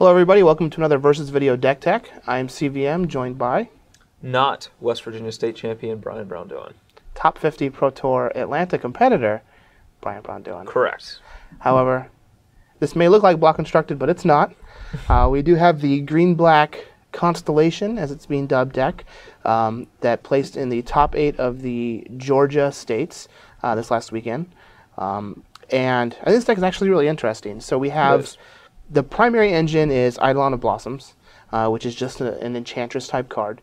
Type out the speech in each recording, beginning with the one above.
Hello everybody, welcome to another Versus Video Deck Tech. I am CVM, joined by not West Virginia State champion Brian Braun-Duin. Top 50 Pro Tour Atlanta competitor Brian Braun-Duin. Correct. However, this may look like block constructed, but it's not. We do have the green-black Constellation, as it's being dubbed, deck that placed in the top 8 of the Georgia states this last weekend. And this deck is actually really interesting. So we have the primary engine is Eidolon of Blossoms, which is just an Enchantress type card.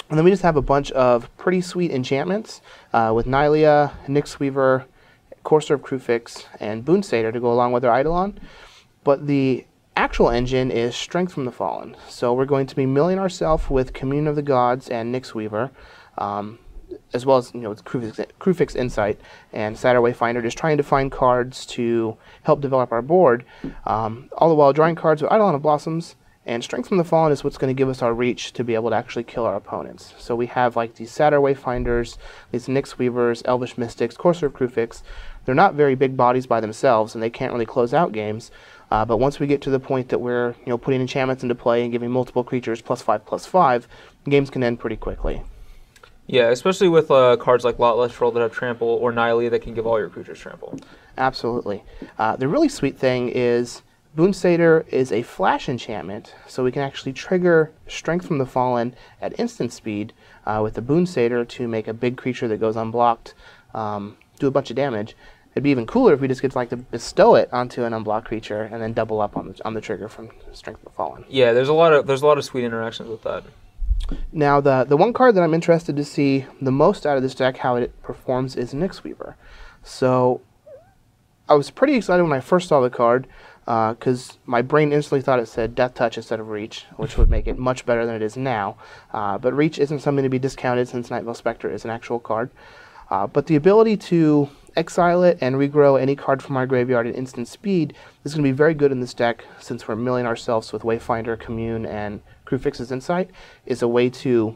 And then we just have a bunch of pretty sweet enchantments with Nylea, Nyxweaver, Courser of Kruphix, and Boonsatyr to go along with our Eidolon. But the actual engine is Strength from the Fallen. So we're going to be milling ourselves with Commune of the Gods and Nyxweaver, as well as with Kruphix Insight and Satyr Wayfinder, just trying to find cards to help develop our board, all the while drawing cards with Eidolon of Blossoms. And Strength from the Fallen is what's going to give us our reach to be able to actually kill our opponents. So we have like these Satyr Wayfinders, these Nyxweavers, Elvish Mystics, Courser of Kruphix. They're not very big bodies by themselves, and they can't really close out games. But once we get to the point that we're putting enchantments into play and giving multiple creatures +5/+5, games can end pretty quickly. Yeah, especially with cards like Lotless Troll that have Trample, or Nylea that can give all your creatures Trample. Absolutely. The really sweet thing is Boonsatyr is a flash enchantment, so we can actually trigger Strength from the Fallen at instant speed with the Boonsatyr to make a big creature that goes unblocked do a bunch of damage. It'd be even cooler if we just get to bestow it onto an unblocked creature and then double up on the trigger from Strength from the Fallen. Yeah, there's a lot of sweet interactions with that. Now, the one card that I'm interested to see the most out of this deck, how it performs, is Nyxweaver. So I was pretty excited when I first saw the card, because my brain instantly thought it said Death Touch instead of Reach, which would make it much better than it is now. But Reach isn't something to be discounted since Night Veil Spectre is an actual card. But the ability to exile it and regrow any card from our graveyard at instant speed is going to be very good in this deck, since we're milling ourselves with Wayfinder, Commune, and Kruphix's Insight, is a way to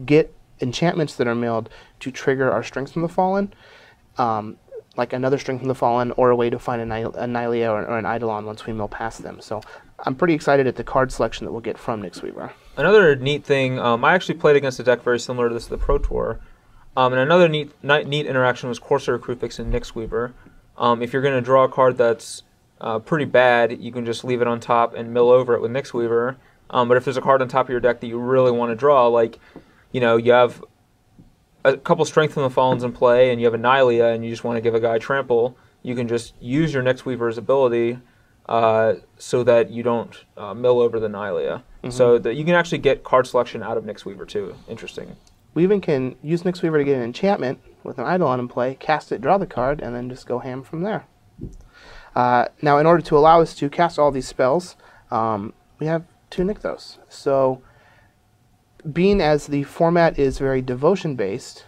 get enchantments that are milled to trigger our Strength from the Fallen, like another Strength from the Fallen, or a way to find a Nylea or an Eidolon once we mill past them. So I'm pretty excited at the card selection that we'll get from Nyxweaver. Another neat thing, I actually played against a deck very similar to this, the Pro Tour. And another neat interaction was Courser of Kruphix and Nyxweaver. If you're going to draw a card that's pretty bad, you can just leave it on top and mill over it with Nyxweaver. But if there's a card on top of your deck that you really want to draw, like, you have a couple Strength from the Fallens in play and you have a Nylea and you just want to give a guy Trample, you can just use your Nyxweaver's ability so that you don't mill over the Nylea. So that you can actually get card selection out of Nyxweaver too. Interesting. We even can use Nyxweaver to get an enchantment with an Eidolon in play, cast it, draw the card, and then just go ham from there. Now, in order to allow us to cast all these spells, we have 2 Nykthos. So, being as the format is very devotion-based,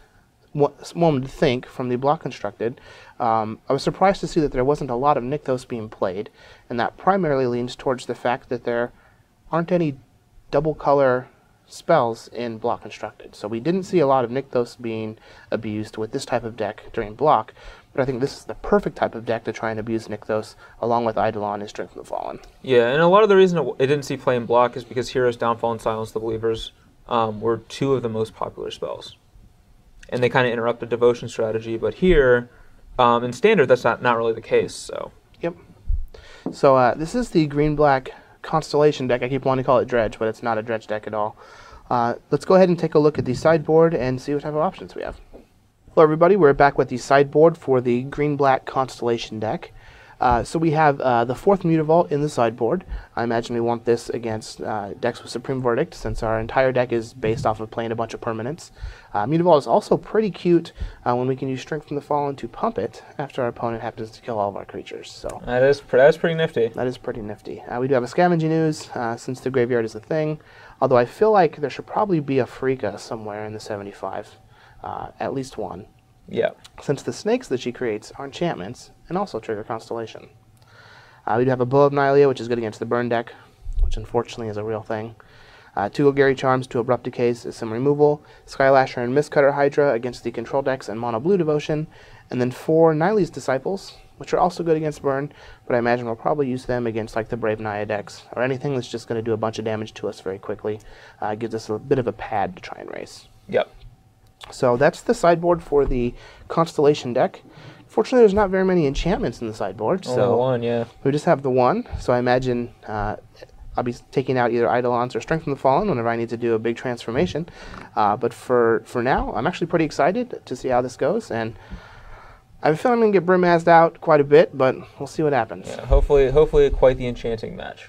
one would think from the block constructed, I was surprised to see that there wasn't a lot of Nykthos being played, and that primarily leans towards the fact that there aren't any double-color spells in block constructed. So we didn't see a lot of Nykthos being abused with this type of deck during block, but I think this is the perfect type of deck to try and abuse Nykthos along with Eidolon and Strength from the Fallen. Yeah, and a lot of the reason it didn't see play in block is because Hero's Downfall and Silence the Believers were 2 of the most popular spells. And they kind of interrupt the devotion strategy, but here, in Standard, that's not really the case. So. Yep. So this is the green-black Constellation deck. I keep wanting to call it Dredge, but it's not a Dredge deck at all. Let's go ahead and take a look at the sideboard and see what type of options we have. Hello everybody, we're back with the sideboard for the green-black Constellation deck. So we have the 4th Mutavault in the sideboard. I imagine we want this against decks with Supreme Verdict, since our entire deck is based off of playing a bunch of permanents. Mutavault is also pretty cute when we can use Strength from the Fallen to pump it after our opponent happens to kill all of our creatures. So that's pretty nifty. That is pretty nifty. We do have a Scavenging Ooze, since the graveyard is a thing, although I feel like there should probably be a Freaka somewhere in the 75, at least one. Yeah. Since the snakes that she creates are enchantments and also trigger Constellation. We do have a Bow of Nylea, which is good against the burn deck, which unfortunately is a real thing. 2 Golgari Charms, 2 Abrupt Decays is some removal. Skylasher and Mistcutter Hydra against the control decks and Mono Blue Devotion. And then 4 Nylea's Disciples, which are also good against burn, but I imagine we'll probably use them against like the Brave Naya decks, or anything that's just going to do a bunch of damage to us very quickly. Gives us a bit of a pad to try and race. Yep. So that's the sideboard for the Constellation deck. Fortunately, there's not very many enchantments in the sideboard, Only so one, yeah. we just have the one. So I imagine I'll be taking out either Eidolons or Strength from the Fallen whenever I need to do a big transformation. But for now, I'm actually pretty excited to see how this goes, and I have a feeling I'm going to get Brimazed out quite a bit, but we'll see what happens. Yeah, hopefully quite the enchanting match.